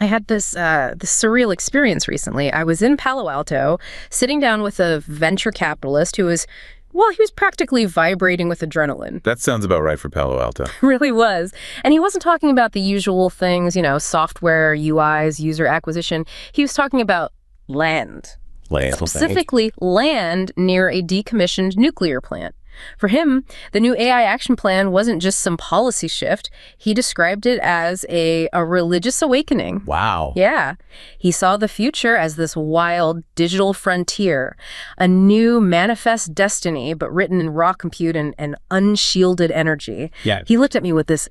I had this surreal experience recently. I was in Palo Alto, sitting down with a venture capitalist who was, well, he was practically vibrating with adrenaline. That sounds about right for Palo Alto. Really was. And he wasn't talking about the usual things, software, UIs, user acquisition. He was talking about land. Land. Specifically, land near a decommissioned nuclear plant. For him, the new AI action plan wasn't just some policy shift. He described it as a religious awakening. Wow. Yeah. He saw the future as this wild digital frontier, a new manifest destiny, but written in raw compute and unshielded energy. Yeah. He looked at me with this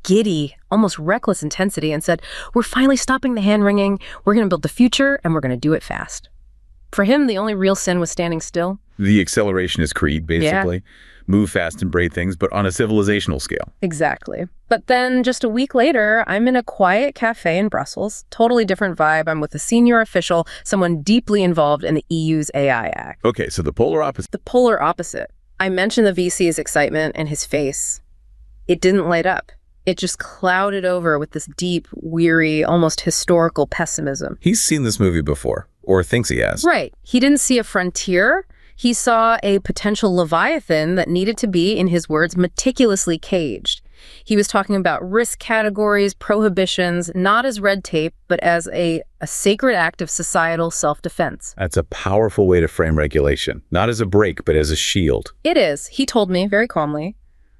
giddy, almost reckless intensity and said, "We're finally stopping the hand-wringing. We're going to build the future, and we're going to do it fast." For him, the only real sin was standing still. The accelerationist creed, basically. Yeah. Move fast and braid things, but on a civilizational scale. Exactly. But then just a week later, I'm in a quiet cafe in Brussels. Totally different vibe. I'm with a senior official, someone deeply involved in the EU's AI Act. Okay, so the polar opposite. The polar opposite. I mentioned the VC's excitement and his face. It didn't light up. It just clouded over with this deep, weary, almost historical pessimism. He's seen this movie before, or thinks he has. Right. He didn't see a frontier. He saw a potential leviathan that needed to be, in his words, meticulously caged. He was talking about risk categories, prohibitions, not as red tape, but as a sacred act of societal self-defense. That's a powerful way to frame regulation. Not as a brake, but as a shield. It is, he told me very calmly.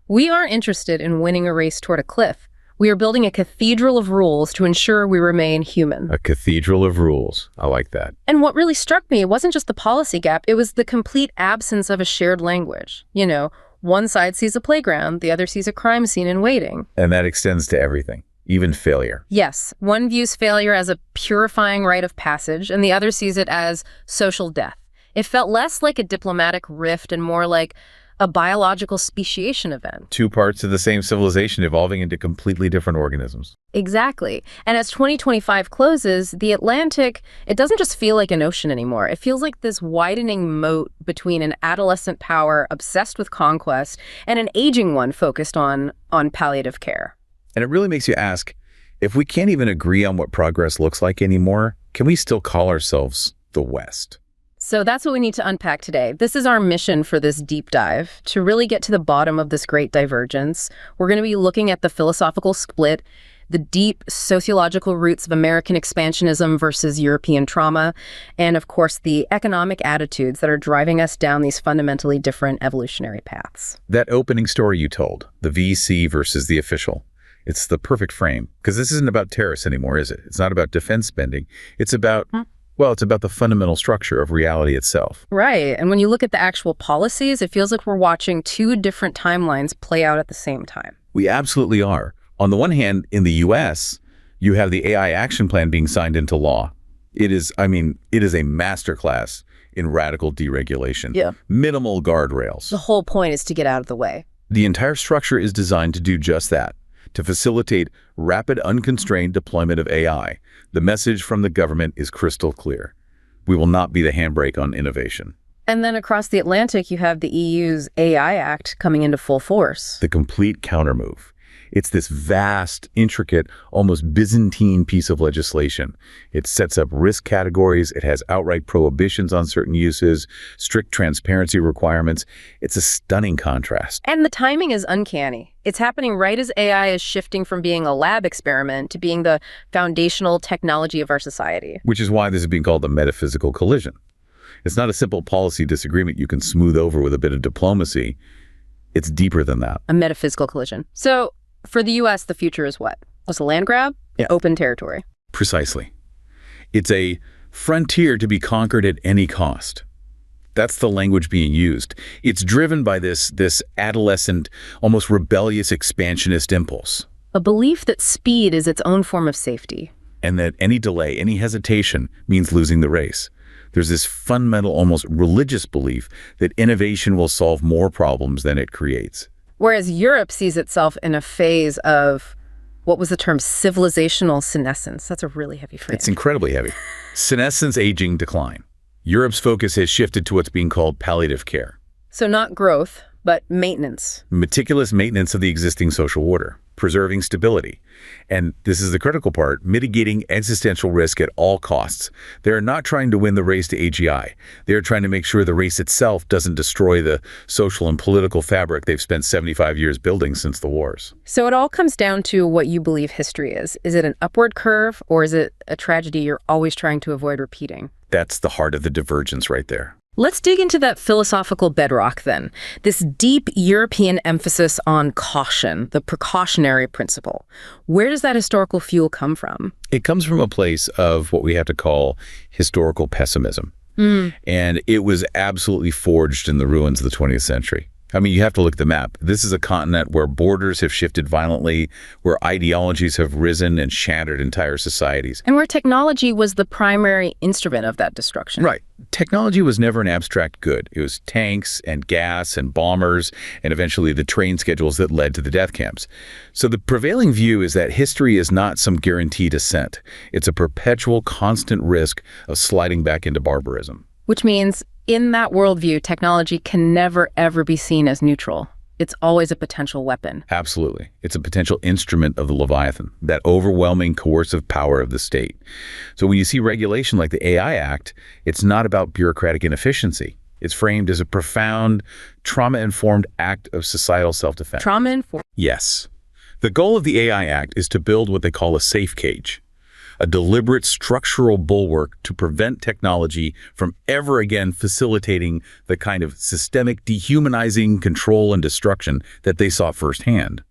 We aren't interested in winning a race toward a cliff. We are building a cathedral of rules to ensure we remain human. A cathedral of rules. I like that. And what really struck me, it wasn't just the policy gap, it was the complete absence of a shared language. One side sees a playground, the other sees a crime scene in waiting. And that extends to everything, even failure. Yes, one views failure as a purifying rite of passage, and the other sees it as social death. It felt less like a diplomatic rift and more like a biological speciation event. Two parts of the same civilization evolving into completely different organisms. Exactly. And as 2025 closes, the Atlantic, it doesn't just feel like an ocean anymore. It feels like this widening moat between an adolescent power obsessed with conquest and an aging one focused on palliative care. And it really makes you ask, if we can't even agree on what progress looks like anymore, can we still call ourselves the West? So that's what we need to unpack today. This is our mission for this deep dive, to really get to the bottom of this great divergence. We're going to be looking at the philosophical split, the deep sociological roots of American expansionism versus European trauma, and of course, the economic attitudes that are driving us down these fundamentally different evolutionary paths. That opening story you told, the VC versus the official, it's the perfect frame, because this isn't about terrorists anymore, is it? It's not about defense spending. It's about... Well, it's about the fundamental structure of reality itself. Right. And when you look at the actual policies, it feels like we're watching two different timelines play out at the same time. We absolutely are. On the one hand, in the U.S., you have the AI action plan being signed into law. It is a masterclass in radical deregulation. Yeah. Minimal guardrails. The whole point is to get out of the way. The entire structure is designed to do just that, to facilitate rapid, unconstrained deployment of AI. The message from the government is crystal clear. We will not be the handbrake on innovation. And then across the Atlantic, you have the EU's AI Act coming into full force. The complete countermove. It's this vast, intricate, almost Byzantine piece of legislation. It sets up risk categories. It has outright prohibitions on certain uses, strict transparency requirements. It's a stunning contrast. And the timing is uncanny. It's happening right as AI is shifting from being a lab experiment to being the foundational technology of our society. Which is why this is being called the metaphysical collision. It's not a simple policy disagreement you can smooth over with a bit of diplomacy. It's deeper than that. A metaphysical collision. So, for the U.S., the future is what? Just a land grab? Yeah. Open territory. Precisely. It's a frontier to be conquered at any cost. That's the language being used. It's driven by this adolescent, almost rebellious expansionist impulse. A belief that speed is its own form of safety. And that any delay, any hesitation means losing the race. There's this fundamental, almost religious belief that innovation will solve more problems than it creates. Whereas Europe sees itself in a phase of, what was the term, civilizational senescence. That's a really heavy phrase. It's incredibly heavy. Senescence, aging, decline. Europe's focus has shifted to what's being called palliative care. So not growth, but maintenance. Meticulous maintenance of the existing social order. preserving stability. And this is the critical part, mitigating existential risk at all costs. They're not trying to win the race to AGI. They're trying to make sure the race itself doesn't destroy the social and political fabric they've spent 75 years building since the wars. So it all comes down to what you believe history is. Is it an upward curve, or is it a tragedy you're always trying to avoid repeating? That's the heart of the divergence right there. Let's dig into that philosophical bedrock then. This deep European emphasis on caution, the precautionary principle. Where does that historical fuel come from? It comes from a place of what we have to call historical pessimism. And it was absolutely forged in the ruins of the 20th century. I mean, you have to look at the map. This is a continent where borders have shifted violently, where ideologies have risen and shattered entire societies. And where technology was the primary instrument of that destruction. Right. Technology was never an abstract good. It was tanks and gas and bombers and eventually the train schedules that led to the death camps. So the prevailing view is that history is not some guaranteed ascent. It's a perpetual, constant risk of sliding back into barbarism. Which means in that worldview, technology can never, ever be seen as neutral. It's always a potential weapon. Absolutely. It's a potential instrument of the Leviathan, that overwhelming coercive power of the state. So when you see regulation like the AI Act, it's not about bureaucratic inefficiency. It's framed as a profound, trauma-informed act of societal self-defense. Trauma-informed? Yes. The goal of the AI Act is to build what they call a safe cage, a deliberate structural bulwark to prevent technology from ever again facilitating the kind of systemic dehumanizing control and destruction that they saw firsthand.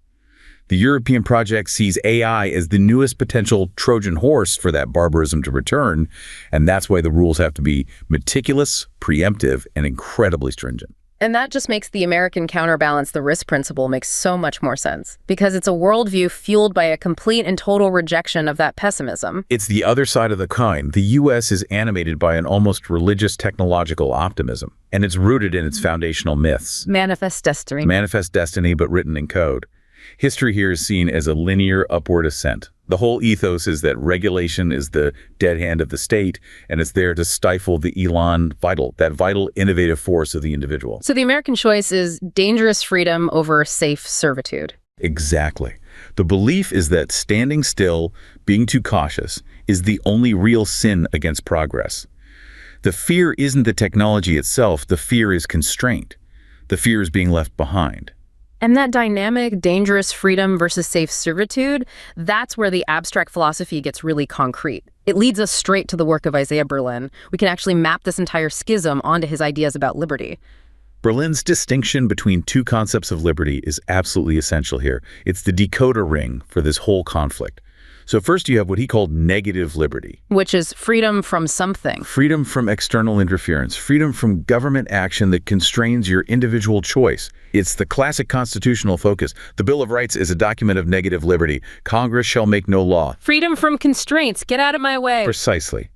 The European project sees AI as the newest potential Trojan horse for that barbarism to return, and that's why the rules have to be meticulous, preemptive, and incredibly stringent. And that just makes the American counterbalance the risk principle makes so much more sense, because it's a worldview fueled by a complete and total rejection of that pessimism. It's the other side of the coin. The U.S. is animated by an almost religious technological optimism, and it's rooted in its foundational myths. Manifest destiny. Manifest destiny, but written in code. History here is seen as a linear upward ascent. The whole ethos is that regulation is the dead hand of the state, and it's there to stifle the elan vital, that vital innovative force of the individual. So the American choice is dangerous freedom over safe servitude. Exactly. The belief is that standing still, being too cautious, is the only real sin against progress. The fear isn't the technology itself, the fear is constraint. The fear is being left behind. And that dynamic, dangerous freedom versus safe servitude, that's where the abstract philosophy gets really concrete. It leads us straight to the work of Isaiah Berlin. We can actually map this entire schism onto his ideas about liberty. Berlin's distinction between two concepts of liberty is absolutely essential here. It's the decoder ring for this whole conflict. So first you have what he called negative liberty. Which is freedom from something. Freedom from external interference. Freedom from government action that constrains your individual choice. It's the classic constitutional focus. The Bill of Rights is a document of negative liberty. Congress shall make no law. Freedom from constraints. Get out of my way. Precisely.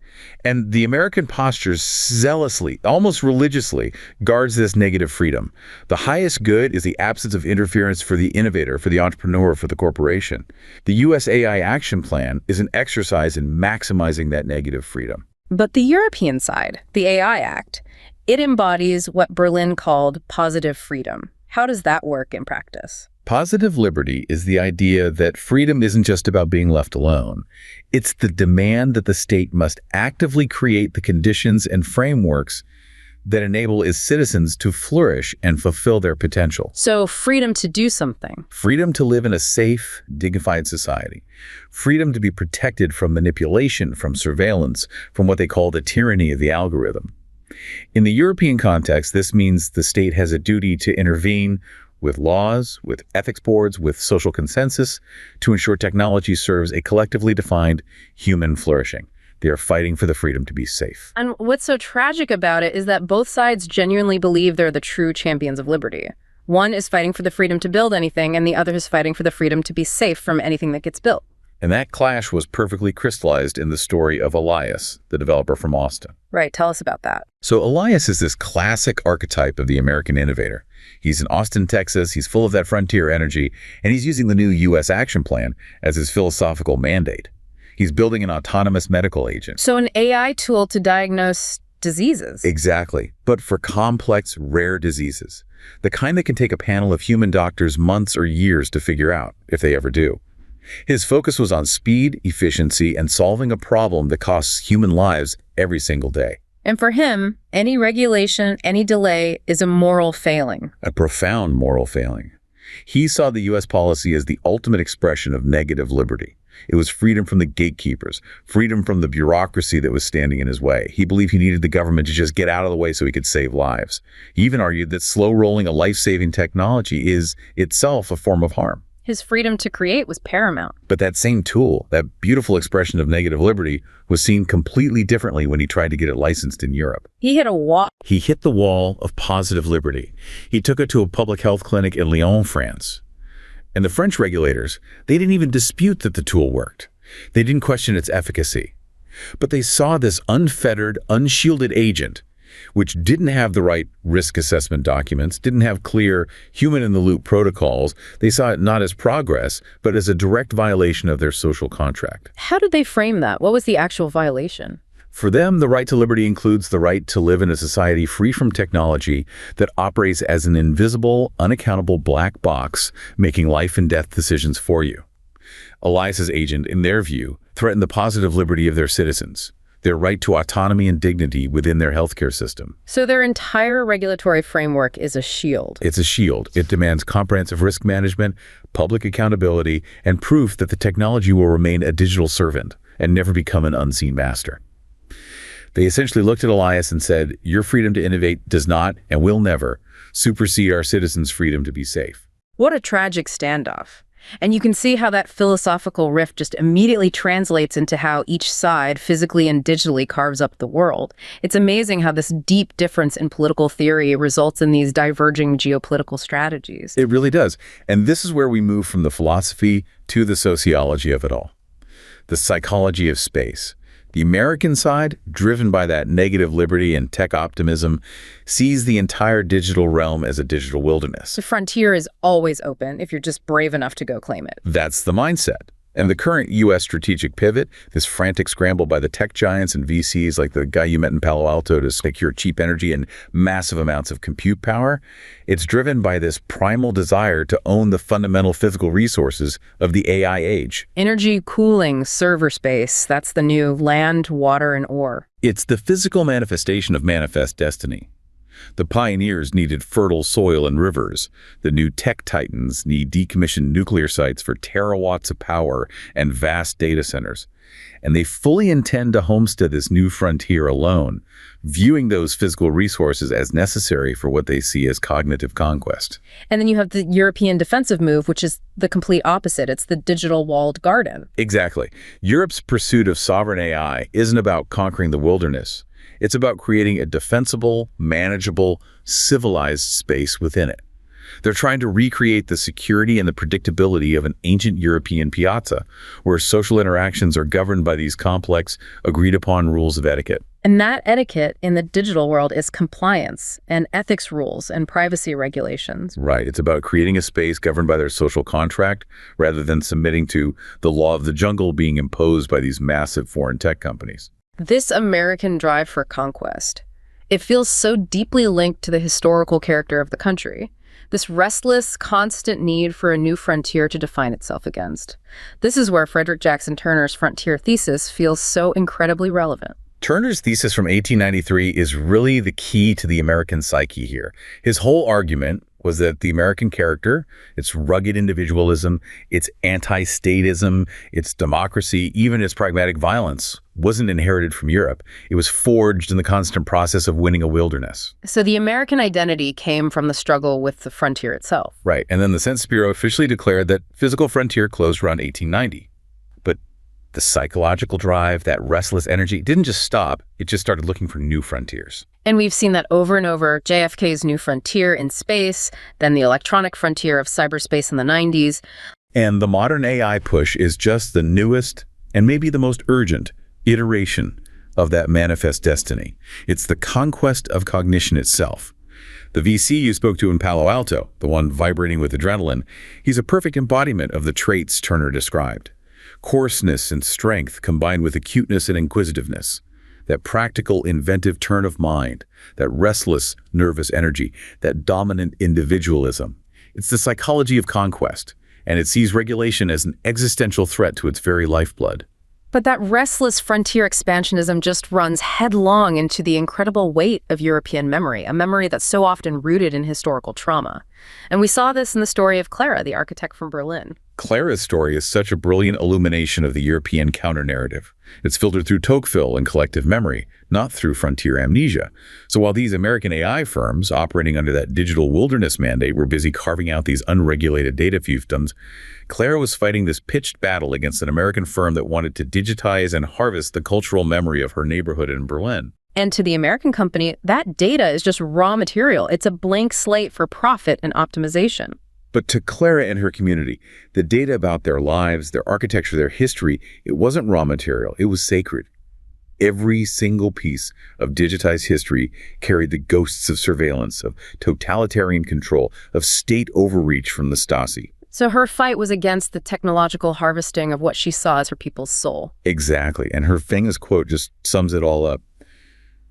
And the American posture zealously, almost religiously, guards this negative freedom. The highest good is the absence of interference for the innovator, for the entrepreneur, for the corporation. The U.S. AI Action Plan is an exercise in maximizing that negative freedom. But the European side, the AI Act, it embodies what Berlin called positive freedom. How does that work in practice? Positive liberty is the idea that freedom isn't just about being left alone. It's the demand that the state must actively create the conditions and frameworks that enable its citizens to flourish and fulfill their potential. So freedom to do something. Freedom to live in a safe, dignified society. Freedom to be protected from manipulation, from surveillance, from what they call the tyranny of the algorithm. In the European context, this means the state has a duty to intervene with laws, with ethics boards, with social consensus, to ensure technology serves a collectively defined human flourishing. They are fighting for the freedom to be safe. And what's so tragic about it is that both sides genuinely believe they're the true champions of liberty. One is fighting for the freedom to build anything, and the other is fighting for the freedom to be safe from anything that gets built. And that clash was perfectly crystallized in the story of Elias, the developer from Austin. Right, tell us about that. So Elias is this classic archetype of the American innovator. He's in Austin, Texas, he's full of that frontier energy, and he's using the new U.S. Action Plan as his philosophical mandate. He's building an autonomous medical agent. So an AI tool to diagnose diseases. Exactly. But for complex, rare diseases. The kind that can take a panel of human doctors months or years to figure out, if they ever do. His focus was on speed, efficiency, and solving a problem that costs human lives every single day. And for him, any regulation, any delay is a moral failing. A profound moral failing. He saw the U.S. policy as the ultimate expression of negative liberty. It was freedom from the gatekeepers, freedom from the bureaucracy that was standing in his way. He believed he needed the government to just get out of the way so he could save lives. He even argued that slow-rolling a life-saving technology is itself a form of harm. His freedom to create was paramount. But that same tool, that beautiful expression of negative liberty, was seen completely differently when he tried to get it licensed in Europe. He hit a wall. He hit the wall of positive liberty. He took it to a public health clinic in Lyon, France. And the French regulators, they didn't even dispute that the tool worked. They didn't question its efficacy. But they saw this unfettered, unshielded agent, which didn't have the right risk assessment documents, didn't have clear human-in-the-loop protocols. They saw it not as progress, but as a direct violation of their social contract. How did they frame that? What was the actual violation? For them, the right to liberty includes the right to live in a society free from technology that operates as an invisible, unaccountable black box, making life and death decisions for you. Elias's agent, in their view, threatened the positive liberty of their citizens, their right to autonomy and dignity within their healthcare system. So their entire regulatory framework is a shield. It's a shield. It demands comprehensive risk management, public accountability, and proof that the technology will remain a digital servant and never become an unseen master. They essentially looked at Elias and said, your freedom to innovate does not, and will never, supersede our citizens' freedom to be safe. What a tragic standoff. And you can see how that philosophical rift just immediately translates into how each side physically and digitally carves up the world. It's amazing how this deep difference in political theory results in these diverging geopolitical strategies. It really does. And this is where we move from the philosophy to the sociology of it all. The psychology of space. The American side, driven by that negative liberty and tech optimism, sees the entire digital realm as a digital wilderness. The frontier is always open if you're just brave enough to go claim it. That's the mindset. And the current U.S. strategic pivot, this frantic scramble by the tech giants and VCs like the guy you met in Palo Alto to secure cheap energy and massive amounts of compute power, it's driven by this primal desire to own the fundamental physical resources of the AI age. Energy, cooling, server space, that's the new land, water, and ore. It's the physical manifestation of manifest destiny. The pioneers needed fertile soil and rivers. The new tech titans need decommissioned nuclear sites for terawatts of power and vast data centers. And they fully intend to homestead this new frontier alone, viewing those physical resources as necessary for what they see as cognitive conquest. And then you have the European defensive move, which is the complete opposite. It's the digital walled garden. Exactly. Europe's pursuit of sovereign AI isn't about conquering the wilderness. It's about creating a defensible, manageable, civilized space within it. They're trying to recreate the security and the predictability of an ancient European piazza, where social interactions are governed by these complex, agreed-upon rules of etiquette. And that etiquette in the digital world is compliance and ethics rules and privacy regulations. Right. It's about creating a space governed by their social contract rather than submitting to the law of the jungle being imposed by these massive foreign tech companies. This American drive for conquest, it feels so deeply linked to the historical character of the country. This restless, constant need for a new frontier to define itself against. This is where Frederick Jackson Turner's frontier thesis feels so incredibly relevant. Turner's thesis from 1893 is really the key to the American psyche here. His whole argument was that the American character, its rugged individualism, its anti-statism, its democracy, even its pragmatic violence, wasn't inherited from Europe. It was forged in the constant process of winning a wilderness. So the American identity came from the struggle with the frontier itself. Right, and then the Census Bureau officially declared that physical frontier closed around 1890. But the psychological drive, that restless energy, didn't just stop, it just started looking for new frontiers. And we've seen that over and over, JFK's new frontier in space, then the electronic frontier of cyberspace in the 90s. And the modern AI push is just the newest and maybe the most urgent iteration of that manifest destiny. It's the conquest of cognition itself. The VC you spoke to in Palo Alto, the one vibrating with adrenaline, he's a perfect embodiment of the traits Turner described. Coarseness and strength combined with acuteness and inquisitiveness. that practical, inventive turn of mind, that restless, nervous energy, that dominant individualism. It's the psychology of conquest, and it sees regulation as an existential threat to its very lifeblood. But that restless frontier expansionism just runs headlong into the incredible weight of European memory, a memory that's so often rooted in historical trauma. And we saw this in the story of Clara, the architect from Berlin. Clara's story is such a brilliant illumination of the European counter-narrative. It's filtered through Tocqueville and collective memory, not through frontier amnesia. So while these American AI firms operating under that digital wilderness mandate were busy carving out these unregulated data fiefdoms, Clara was fighting this pitched battle against an American firm that wanted to digitize and harvest the cultural memory of her neighborhood in Berlin. And to the American company, that data is just raw material. It's a blank slate for profit and optimization. But to Clara and her community, the data about their lives, their architecture, their history, it wasn't raw material, it was sacred. Every single piece of digitized history carried the ghosts of surveillance, of totalitarian control, of state overreach from the Stasi. So her fight was against the technological harvesting of what she saw as her people's soul. Exactly, and her famous quote just sums it all up.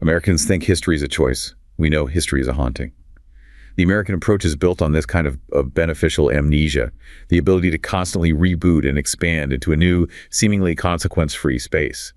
Americans think history is a choice. We know history is a haunting. The American approach is built on this kind of beneficial amnesia, the ability to constantly reboot and expand into a new, seemingly consequence-free space.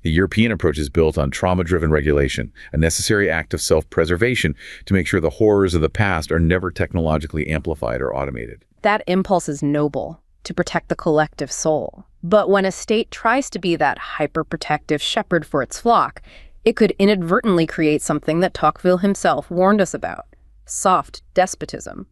The European approach is built on trauma-driven regulation, a necessary act of self-preservation to make sure the horrors of the past are never technologically amplified or automated. That impulse is noble, to protect the collective soul. But when a state tries to be that hyper-protective shepherd for its flock, it could inadvertently create something that Tocqueville himself warned us about: soft despotism.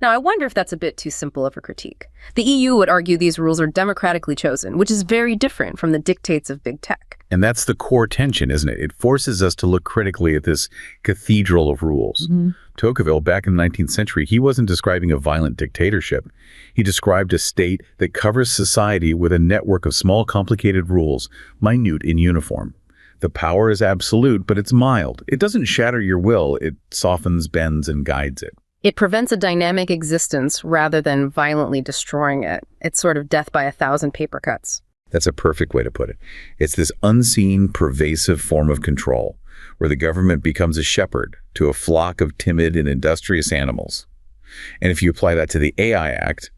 Now, I wonder if that's a bit too simple of a critique. The EU would argue these rules are democratically chosen, which is very different from the dictates of big tech. And that's the core tension, isn't it? It forces us to look critically at this cathedral of rules. Tocqueville, back in the 19th century, he wasn't describing a violent dictatorship. He described a state that covers society with a network of small, complicated rules, minute in uniform. The power is absolute, but it's mild. It doesn't shatter your will. It softens, bends, and guides it. It prevents a dynamic existence rather than violently destroying it. It's sort of death by 1,000 paper cuts. That's a perfect way to put it. It's this unseen, pervasive form of control where the government becomes a shepherd to a flock of timid and industrious animals. And if you apply that to the AI Act,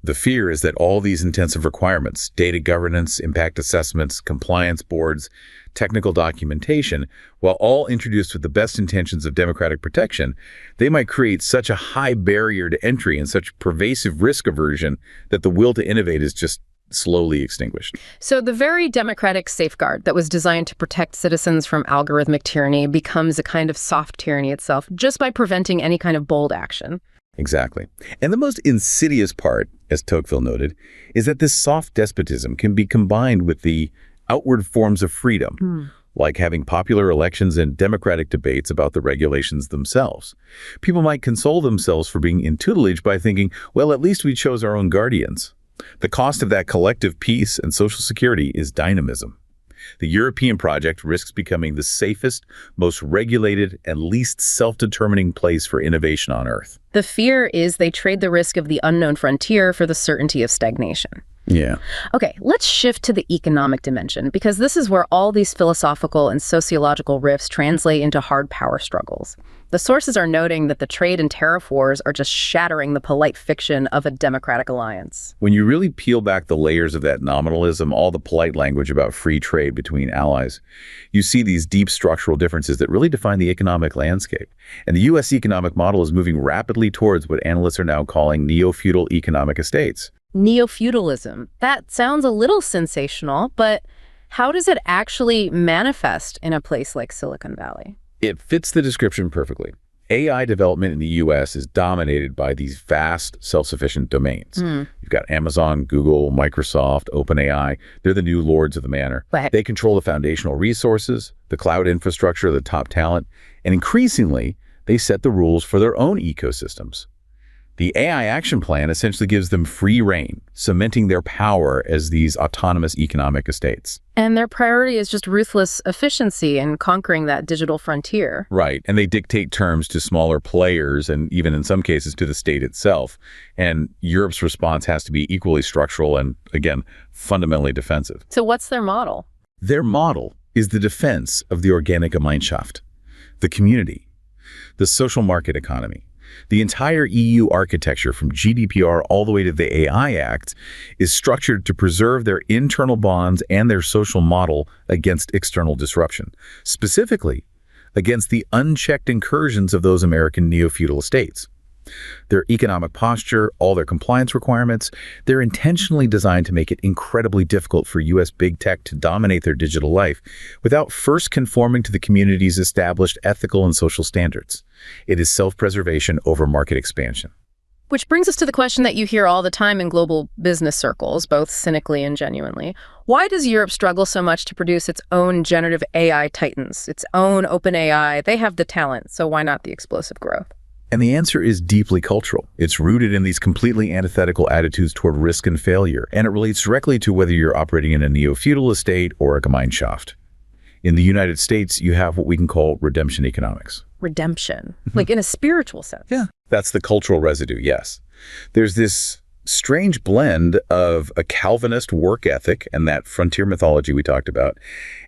the fear is that all these intensive requirements, data governance, impact assessments, compliance boards, technical documentation, while all introduced with the best intentions of democratic protection, they might create such a high barrier to entry and such pervasive risk aversion that the will to innovate is just slowly extinguished. So the very democratic safeguard that was designed to protect citizens from algorithmic tyranny becomes a kind of soft tyranny itself, just by preventing any kind of bold action. Exactly. And the most insidious part, as Tocqueville noted, is that this soft despotism can be combined with the outward forms of freedom, like having popular elections and democratic debates about the regulations themselves. People might console themselves for being in tutelage by thinking, well, at least we chose our own guardians. The cost of that collective peace and social security is dynamism. The European project risks becoming the safest, most regulated, and least self-determining place for innovation on Earth. The fear is they trade the risk of the unknown frontier for the certainty of stagnation. Yeah. Okay, let's shift to the economic dimension, because this is where all these philosophical and sociological rifts translate into hard power struggles. The sources are noting that the trade and tariff wars are just shattering the polite fiction of a democratic alliance. When you really peel back the layers of that nominalism, all the polite language about free trade between allies, you see these deep structural differences that really define the economic landscape. And the U.S. economic model is moving rapidly towards what analysts are now calling neo-feudal economic estates. Neo-feudalism. That sounds a little sensational, but how does it actually manifest in a place like Silicon Valley? It fits the description perfectly. AI development in the U.S. is dominated by these vast, self-sufficient domains. You've got Amazon, Google, Microsoft, OpenAI. They're the new lords of the manor. But They control the foundational resources, the cloud infrastructure, the top talent, and increasingly, they set the rules for their own ecosystems. The AI Action Plan essentially gives them free rein, cementing their power as these autonomous economic estates. And their priority is just ruthless efficiency and conquering that digital frontier. Right, and they dictate terms to smaller players and even in some cases to the state itself. And Europe's response has to be equally structural and, again, fundamentally defensive. So what's their model? Their model is the defense of the organic Gemeinschaft, the community, the social market economy. The entire EU architecture, from GDPR all the way to the AI Act, is structured to preserve their internal bonds and their social model against external disruption, specifically against the unchecked incursions of those American neo-feudal states. Their economic posture, all their compliance requirements, they're intentionally designed to make it incredibly difficult for U.S. big tech to dominate their digital life without first conforming to the community's established ethical and social standards. It is self-preservation over market expansion. Which brings us to the question that you hear all the time in global business circles, both cynically and genuinely. Why does Europe struggle so much to produce its own generative AI titans, its own open AI? They have the talent, so why not the explosive growth? And the answer is deeply cultural. It's rooted in these completely antithetical attitudes toward risk and failure, and it relates directly to whether you're operating in a neo-feudal estate or a Gemeinschaft. In the United States, you have what we can call redemption economics. Redemption, like in a spiritual sense. Yeah. That's the cultural residue, yes. There's this strange blend of a Calvinist work ethic and that frontier mythology we talked about,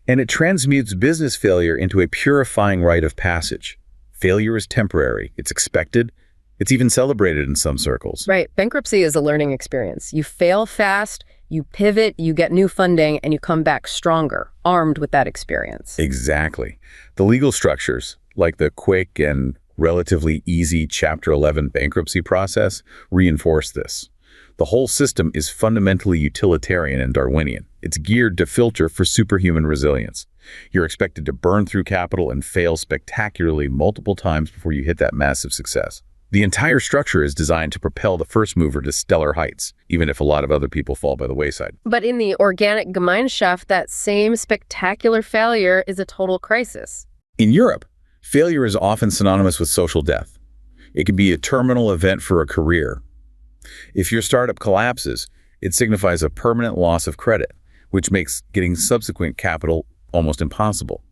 and it transmutes business failure into a purifying rite of passage. Failure is temporary. It's expected. It's even celebrated in some circles. Right. Bankruptcy is a learning experience. You fail fast, you pivot, you get new funding, and you come back stronger, armed with that experience. Exactly. The legal structures, like the quick and relatively easy Chapter 11 bankruptcy process, reinforce this. The whole system is fundamentally utilitarian and Darwinian. It's geared to filter for superhuman resilience. You're expected to burn through capital and fail spectacularly multiple times before you hit that massive success. The entire structure is designed to propel the first mover to stellar heights, even if a lot of other people fall by the wayside. But in the organic Gemeinschaft, that same spectacular failure is a total crisis. In Europe, failure is often synonymous with social death. It can be a terminal event for a career. If your startup collapses, it signifies a permanent loss of credit, which makes getting subsequent capital almost impossible.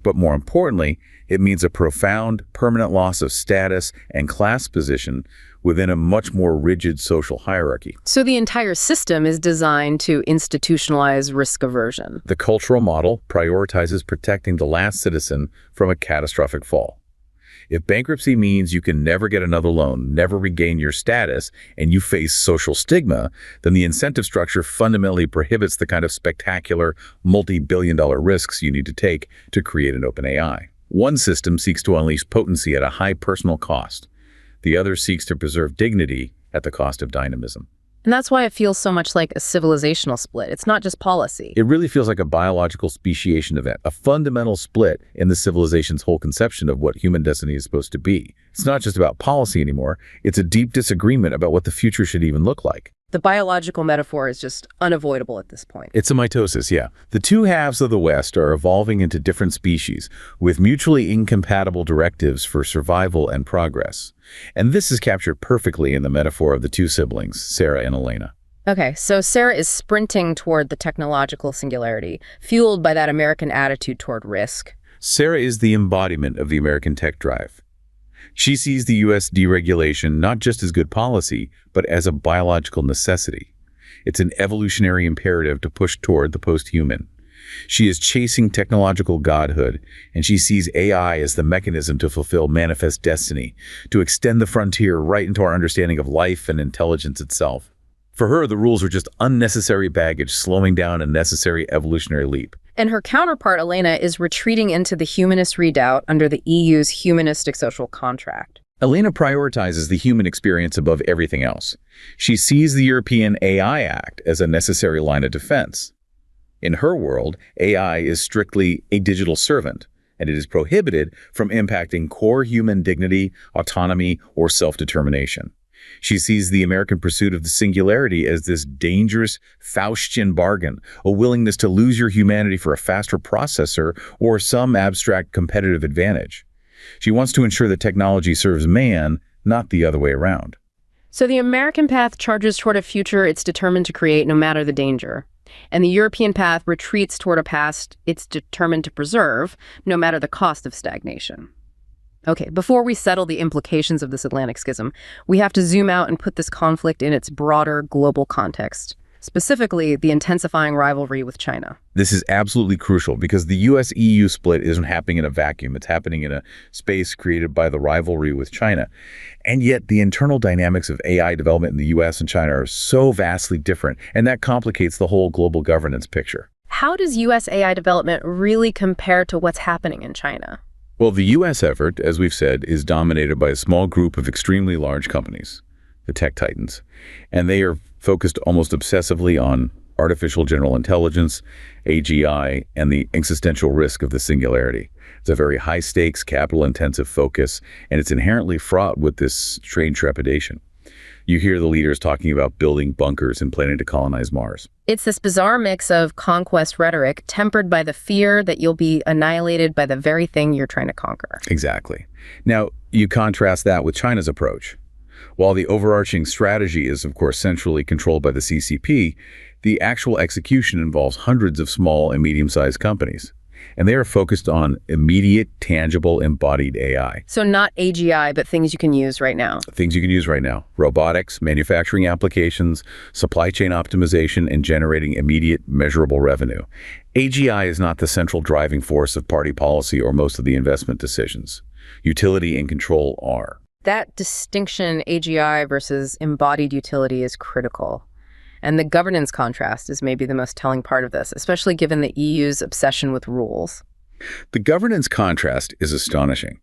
But more importantly, it means a profound, permanent loss of status and class position within a much more rigid social hierarchy. So the entire system is designed to institutionalize risk aversion. The cultural model prioritizes protecting the last citizen from a catastrophic fall. If bankruptcy means you can never get another loan, never regain your status, and you face social stigma, then the incentive structure fundamentally prohibits the kind of spectacular, multi-billion-dollar risks you need to take to create an open AI. One system seeks to unleash potency at a high personal cost. The other seeks to preserve dignity at the cost of dynamism. And that's why it feels so much like a civilizational split. It's not just policy. It really feels like a biological speciation event, a fundamental split in the civilization's whole conception of what human destiny is supposed to be. It's not just about policy anymore. It's a deep disagreement about what the future should even look like. The biological metaphor is just unavoidable at this point. It's a mitosis, yeah. The two halves of the West are evolving into different species with mutually incompatible directives for survival and progress. And this is captured perfectly in the metaphor of the two siblings, Sarah and Elena. Okay, so Sarah is sprinting toward the technological singularity, fueled by that American attitude toward risk. Sarah is the embodiment of the American tech drive. She sees the U.S. deregulation not just as good policy, but as a biological necessity. It's an evolutionary imperative to push toward the post-human. She is chasing technological godhood, and she sees AI as the mechanism to fulfill manifest destiny, to extend the frontier right into our understanding of life and intelligence itself. For her, the rules are just unnecessary baggage, slowing down a necessary evolutionary leap. And her counterpart, Elena, is retreating into the humanist redoubt under the EU's humanistic social contract. Elena prioritizes the human experience above everything else. She sees the European AI Act as a necessary line of defense. In her world, AI is strictly a digital servant, and it is prohibited from impacting core human dignity, autonomy, or self-determination. She sees the American pursuit of the singularity as this dangerous Faustian bargain, a willingness to lose your humanity for a faster processor or some abstract competitive advantage. She wants to ensure that technology serves man, not the other way around. So the American path charges toward a future it's determined to create no matter the danger. And the European path retreats toward a past it's determined to preserve, no matter the cost of stagnation. Okay, before we settle the implications of this Atlantic schism, we have to zoom out and put this conflict in its broader global context. specifically the intensifying rivalry with China. This is absolutely crucial because the US-EU split isn't happening in a vacuum. It's happening in a space created by the rivalry with China. And yet the internal dynamics of AI development in the US and China are so vastly different, and that complicates the whole global governance picture. How does US AI development really compare to what's happening in China? Well, the US effort, as we've said, is dominated by a small group of extremely large companies, the tech titans, and they are focused almost obsessively on artificial general intelligence, AGI, and the existential risk of the singularity. It's a very high-stakes, capital-intensive focus, and it's inherently fraught with this strange trepidation. You hear the leaders talking about building bunkers and planning to colonize Mars. It's this bizarre mix of conquest rhetoric tempered by the fear that you'll be annihilated by the very thing you're trying to conquer. Exactly. Now, you contrast that with China's approach. While the overarching strategy is, of course, centrally controlled by the CCP, the actual execution involves hundreds of small and medium-sized companies. And they are focused on immediate, tangible, embodied AI. So not AGI, but things you can use right now. Things you can use right now. Robotics, manufacturing applications, supply chain optimization, and generating immediate, measurable revenue. AGI is not the central driving force of party policy or most of the investment decisions. Utility and control are. That distinction, AGI versus embodied utility, is critical. And the governance contrast is maybe the most telling part of this, especially given the EU's obsession with rules. The governance contrast is astonishing.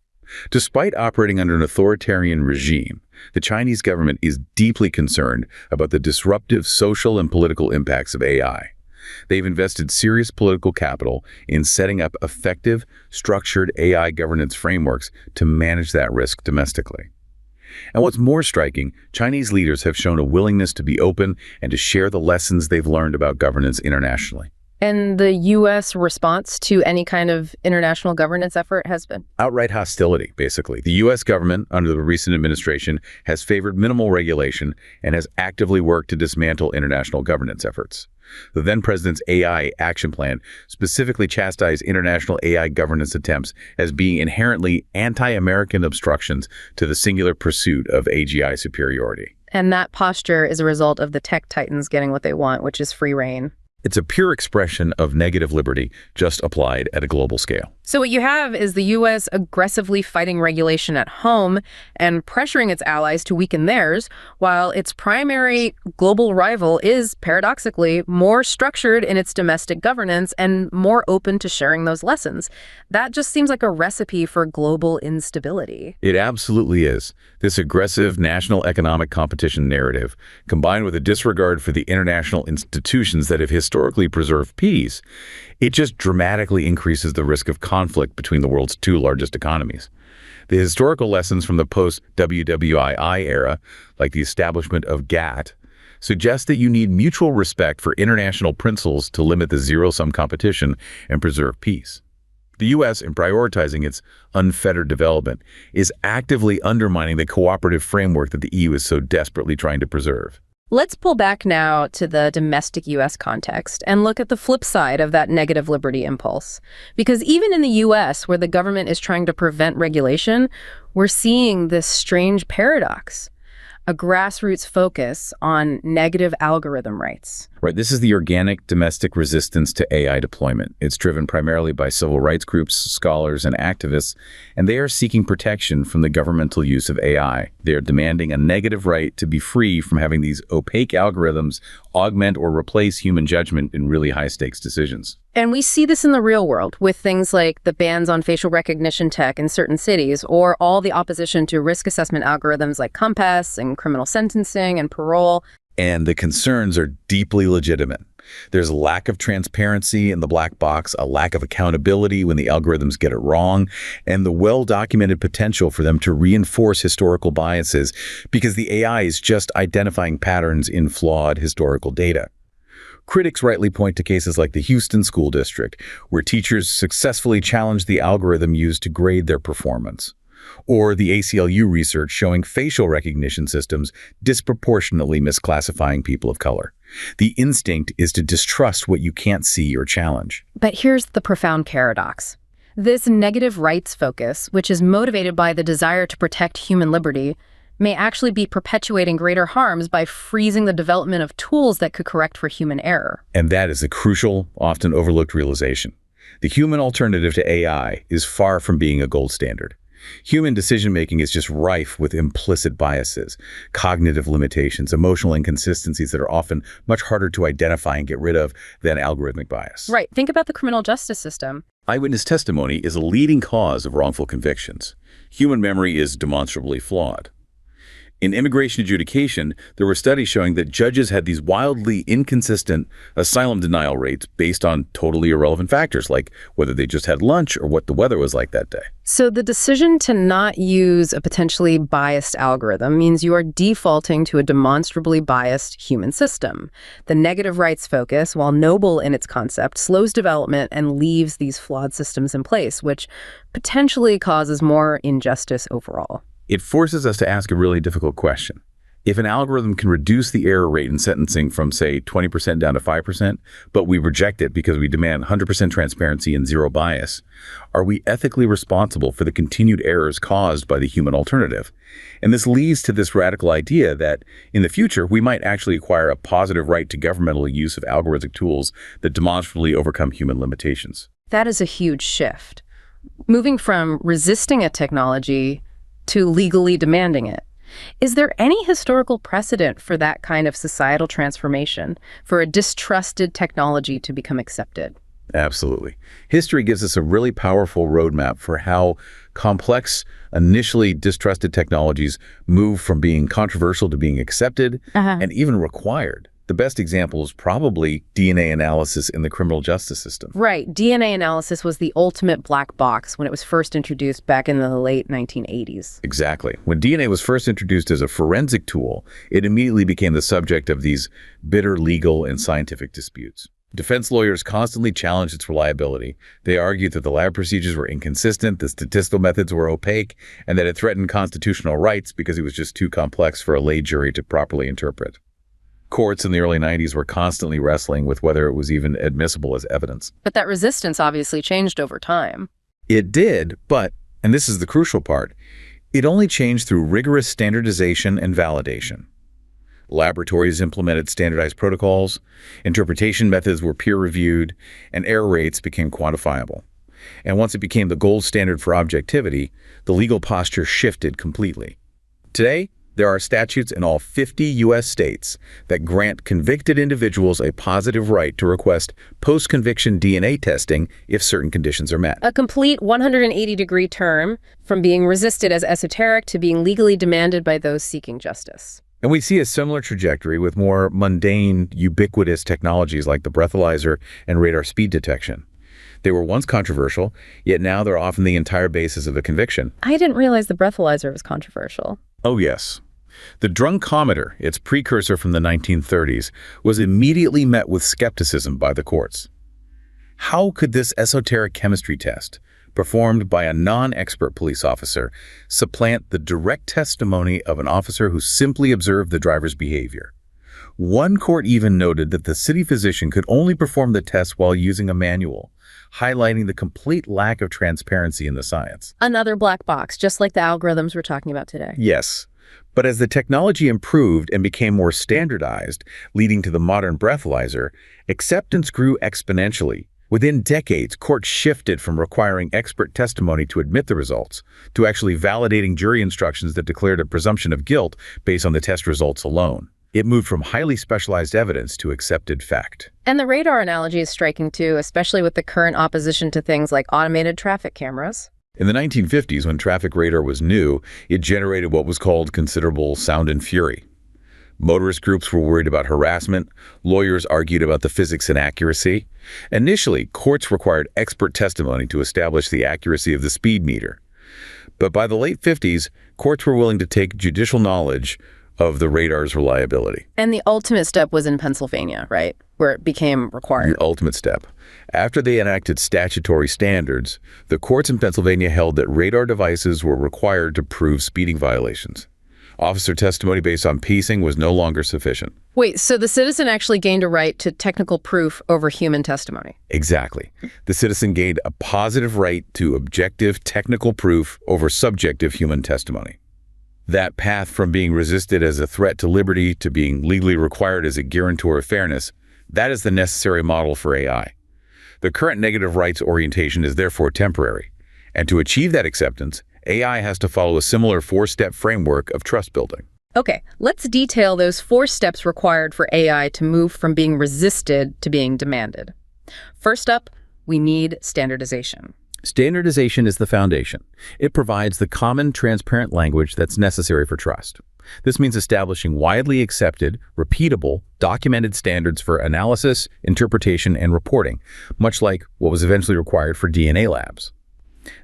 Despite operating under an authoritarian regime, the Chinese government is deeply concerned about the disruptive social and political impacts of AI. They've invested serious political capital in setting up effective, structured AI governance frameworks to manage that risk domestically. And what's more striking, Chinese leaders have shown a willingness to be open and to share the lessons they've learned about governance internationally. And the U.S. response to any kind of international governance effort has been? Outright hostility, basically. The U.S. government, under the recent administration, has favored minimal regulation and has actively worked to dismantle international governance efforts. The then-president's AI action plan specifically chastised international AI governance attempts as being inherently anti-American obstructions to the singular pursuit of AGI superiority. And that posture is a result of the tech titans getting what they want, which is free rein. It's a pure expression of negative liberty, just applied at a global scale. So what you have is the U.S. aggressively fighting regulation at home and pressuring its allies to weaken theirs, while its primary global rival is, paradoxically, more structured in its domestic governance and more open to sharing those lessons. That just seems like a recipe for global instability. It absolutely is. This aggressive national economic competition narrative, combined with a disregard for the international institutions that have historically preserved peace, it just dramatically increases the risk of conflict between the world's two largest economies. The historical lessons from the post-WWII era, like the establishment of GATT, suggest that you need mutual respect for international principles to limit the zero-sum competition and preserve peace. The U.S., in prioritizing its unfettered development, is actively undermining the cooperative framework that the EU is so desperately trying to preserve. Let's pull back now to the domestic U.S. context and look at the flip side of that negative liberty impulse. Because even in the U.S., where the government is trying to prevent regulation, we're seeing this strange paradox, a grassroots focus on negative algorithm rights. Right, this is the organic domestic resistance to AI deployment. It's driven primarily by civil rights groups, scholars, and activists, and they are seeking protection from the governmental use of AI. They are demanding a negative right to be free from having these opaque algorithms augment or replace human judgment in really high-stakes decisions. And we see this in the real world with things like the bans on facial recognition tech in certain cities, or all the opposition to risk assessment algorithms like Compass and criminal sentencing and parole. And the concerns are deeply legitimate. There's a lack of transparency in the black box, a lack of accountability when the algorithms get it wrong, and the well-documented potential for them to reinforce historical biases because the AI is just identifying patterns in flawed historical data. Critics rightly point to cases like the Houston School District, where teachers successfully challenged the algorithm used to grade their performance. Or the ACLU research showing facial recognition systems disproportionately misclassifying people of color. The instinct is to distrust what you can't see or challenge. But here's the profound paradox. This negative rights focus, which is motivated by the desire to protect human liberty, may actually be perpetuating greater harms by freezing the development of tools that could correct for human error. And that is a crucial, often overlooked realization. The human alternative to AI is far from being a gold standard. Human decision-making is just rife with implicit biases, cognitive limitations, emotional inconsistencies that are often much harder to identify and get rid of than algorithmic bias. Right. Think about the criminal justice system. Eyewitness testimony is a leading cause of wrongful convictions. Human memory is demonstrably flawed. In immigration adjudication, there were studies showing that judges had these wildly inconsistent asylum denial rates based on totally irrelevant factors, like whether they just had lunch or what the weather was like that day. So the decision to not use a potentially biased algorithm means you are defaulting to a demonstrably biased human system. The negative rights focus, while noble in its concept, slows development and leaves these flawed systems in place, which potentially causes more injustice overall. It forces us to ask a really difficult question. If an algorithm can reduce the error rate in sentencing from, say, 20% down to 5%, but we reject it because we demand 100% transparency and zero bias, are we ethically responsible for the continued errors caused by the human alternative? And this leads to this radical idea that, in the future, we might actually acquire a positive right to governmental use of algorithmic tools that demonstrably overcome human limitations. That is a huge shift. Moving from resisting a technology to legally demanding it. Is there any historical precedent for that kind of societal transformation, for a distrusted technology to become accepted? Absolutely. History gives us a really powerful roadmap for how complex, initially distrusted technologies move from being controversial to being accepted and even required. The best example is probably DNA analysis in the criminal justice system. Right. DNA analysis was the ultimate black box when it was first introduced back in the late 1980s. Exactly. When DNA was first introduced as a forensic tool, it immediately became the subject of these bitter legal and scientific disputes. Defense lawyers constantly challenged its reliability. They argued that the lab procedures were inconsistent, the statistical methods were opaque, and that it threatened constitutional rights because it was just too complex for a lay jury to properly interpret. Courts in the early 90s were constantly wrestling with whether it was even admissible as evidence. But that resistance obviously changed over time. It did, but, and this is the crucial part, it only changed through rigorous standardization and validation. Laboratories implemented standardized protocols, interpretation methods were peer-reviewed, and error rates became quantifiable. And once it became the gold standard for objectivity, the legal posture shifted completely. Today, there are statutes in all 50 U.S. states that grant convicted individuals a positive right to request post-conviction DNA testing if certain conditions are met. A complete 180-degree turn from being resisted as esoteric to being legally demanded by those seeking justice. And we see a similar trajectory with more mundane, ubiquitous technologies like the breathalyzer and radar speed detection. They were once controversial, yet now they're often the entire basis of a conviction. I didn't realize the breathalyzer was controversial. Oh, yes. The drunkometer, its precursor from the 1930s, was immediately met with skepticism by the courts. How could this esoteric chemistry test, performed by a non-expert police officer, supplant the direct testimony of an officer who simply observed the driver's behavior? One court even noted that the city physician could only perform the test while using a manual, highlighting the complete lack of transparency in the science. Another black box, just like the algorithms we're talking about today. Yes. But as the technology improved and became more standardized, leading to the modern breathalyzer, acceptance grew exponentially. Within decades, courts shifted from requiring expert testimony to admit the results to actually validating jury instructions that declared a presumption of guilt based on the test results alone. It moved from highly specialized evidence to accepted fact. And the radar analogy is striking too, especially with the current opposition to things like automated traffic cameras. In the 1950s, when traffic radar was new, it generated what was called considerable sound and fury. Motorist groups were worried about harassment. Lawyers argued about the physics and accuracy. Initially, courts required expert testimony to establish the accuracy of the speed meter. But by the late 50s, courts were willing to take judicial knowledge of the radar's reliability. And the ultimate step was in Pennsylvania, right? Where it became required. The ultimate step. After they enacted statutory standards, the courts in Pennsylvania held that radar devices were required to prove speeding violations. Officer testimony based on pacing was no longer sufficient. Wait, so the citizen actually gained a right to technical proof over human testimony? Exactly. The citizen gained a positive right to objective technical proof over subjective human testimony. That path from being resisted as a threat to liberty to being legally required as a guarantor of fairness, that is the necessary model for AI. The current negative rights orientation is therefore temporary. And to achieve that acceptance, AI has to follow a similar four-step framework of trust building. Okay, let's detail those 4 steps required for AI to move from being resisted to being demanded. First up, we need standardization. Standardization is the foundation. It provides the common, transparent language that's necessary for trust. This means establishing widely accepted, repeatable, documented standards for analysis, interpretation, and reporting, much like what was eventually required for DNA labs.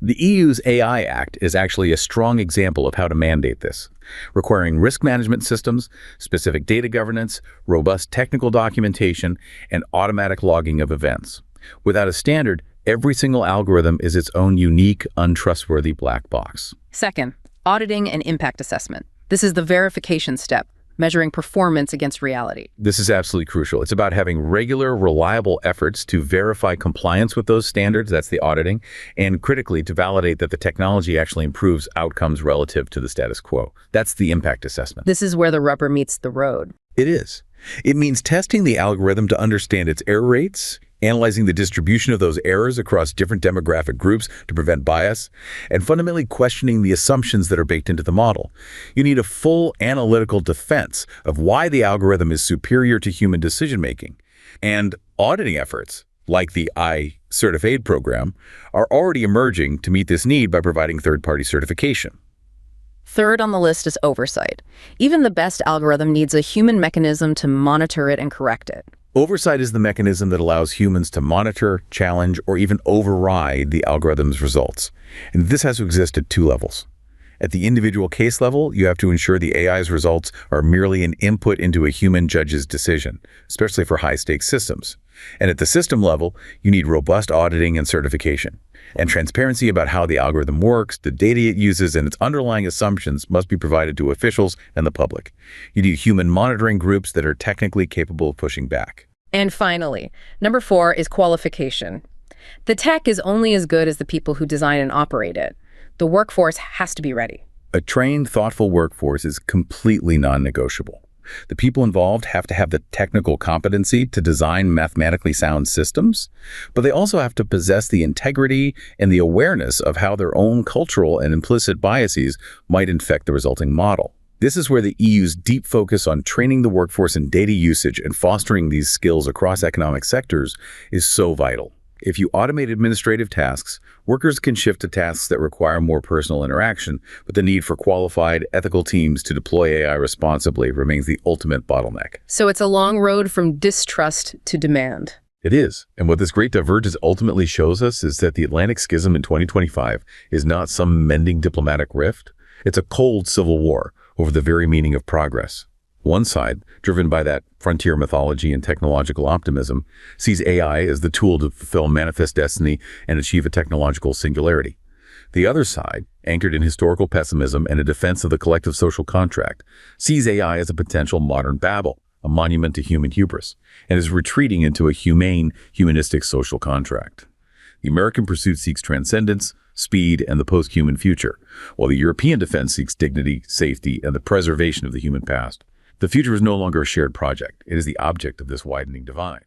The EU's AI Act is actually a strong example of how to mandate this, requiring risk management systems, specific data governance, robust technical documentation, and automatic logging of events. Without a standard, every single algorithm is its own unique, untrustworthy black box. Second, auditing and impact assessment. This is the verification step, measuring performance against reality. This is absolutely crucial. It's about having regular, reliable efforts to verify compliance with those standards, that's the auditing, and critically to validate that the technology actually improves outcomes relative to the status quo. That's the impact assessment. This is where the rubber meets the road. It is. It means testing the algorithm to understand its error rates, analyzing the distribution of those errors across different demographic groups to prevent bias, and fundamentally questioning the assumptions that are baked into the model. You need a full analytical defense of why the algorithm is superior to human decision-making. And auditing efforts, like the iCertifAid program, are already emerging to meet this need by providing third-party certification. Third on the list is oversight. Even the best algorithm needs a human mechanism to monitor it and correct it. Oversight is the mechanism that allows humans to monitor, challenge, or even override the algorithm's results. And this has to exist at 2 levels. At the individual case level, you have to ensure the AI's results are merely an input into a human judge's decision, especially for high-stakes systems. And at the system level, you need robust auditing and certification. And transparency about how the algorithm works, the data it uses, and its underlying assumptions must be provided to officials and the public. You need human monitoring groups that are technically capable of pushing back. And finally, number 4 is qualification. The tech is only as good as the people who design and operate it. The workforce has to be ready. A trained, thoughtful workforce is completely non-negotiable. The people involved have to have the technical competency to design mathematically sound systems, but they also have to possess the integrity and the awareness of how their own cultural and implicit biases might infect the resulting model. This is where the EU's deep focus on training the workforce in data usage and fostering these skills across economic sectors is so vital. If you automate administrative tasks, workers can shift to tasks that require more personal interaction, but the need for qualified, ethical teams to deploy AI responsibly remains the ultimate bottleneck. So it's a long road from distrust to demand. It is. And what this great divergence ultimately shows us is that the Atlantic Schism in 2025 is not some mending diplomatic rift. It's a cold civil war over the very meaning of progress. One side, driven by that frontier mythology and technological optimism, sees AI as the tool to fulfill manifest destiny and achieve a technological singularity. The other side, anchored in historical pessimism and a defense of the collective social contract, sees AI as a potential modern Babel, a monument to human hubris, and is retreating into a humane, humanistic social contract. The American pursuit seeks transcendence, speed, and the post-human future, while the European defense seeks dignity, safety, and the preservation of the human past. The future is no longer a shared project. It is the object of this widening divide.